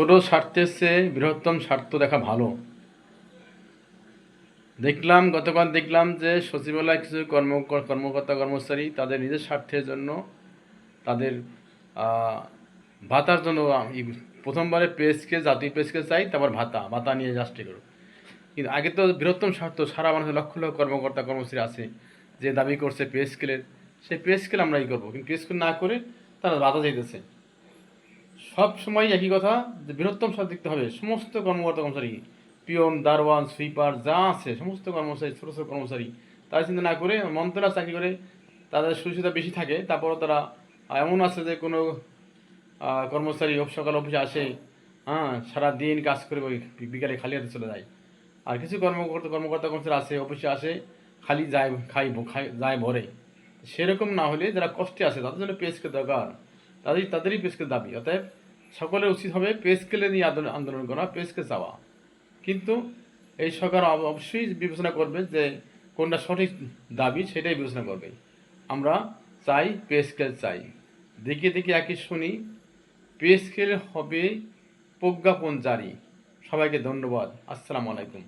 ছোট স্বার্থের চেয়ে বৃহত্তম স্বার্থ দেখা ভালো। গতকাল দেখলাম যে সচিবালয় কিছু কর্মকর্তা কর্মচারী তাদের নিজের স্বার্থের জন্য তাদের ভাতার জন্য প্রথমবারে জাতীয় পেজকে চাই, তারপর ভাতা নিয়ে যাচ্ছে করো। কিন্তু আগে তো বৃহত্তম স্বার্থ, সারা মানুষের লক্ষ লক্ষ কর্মকর্তা কর্মচারী আছে যে দাবি করছে পে স্কেলের, সেই পে স্কেল আমরা করবো, কিন্তু পে স্কেল না করে তারা ভাতা চাইতেছে। সব সময় একই কথা যে বৃহত্তম স্বার্থ দেখতে হবে। সমস্ত কর্মকর্তা কর্মচারী, পিয়ন, দারোয়ান, সুইপার যা আছে সমস্ত কর্মচারী, ছোটো ছোটো কর্মচারী, তারা চিন্তা না করে মন্ত্রণালয় চাকরি করে তাদের সুবিধা বেশি থাকে। তারপরও তারা এমন আছে যে কোনো কর্মচারী সকাল অফিসে আসে, সারাদিন কাজ করে বিকালে খালি হাতে চলে যায়। আর কিছু কর্মকর্তা কর্মচারী আছে অফিসে আসে খালি যায় ভরে। সেরকম না হলে যারা কষ্টে আছে তাদের জন্য পে স্কেল দরকার, তাদেরই পে স্কেল দাবি। অতএব সকলের উচিত হবে পে স্কেলে নিয়ে আন্দোলন করা, পে স্কেল চাওয়া। কিন্তু এই সরকার অবশ্যই বিবেচনা করবে যে কোনটা সঠিক দাবি, সেটাই বিবেচনা করবে। আমরা চাই পে স্কেল চাই, দেখে দেখে একই শুনি। পে স্কেল হবে প্রজ্ঞাপন জারি। সবাইকে ধন্যবাদ। আসসালামু আলাইকুম।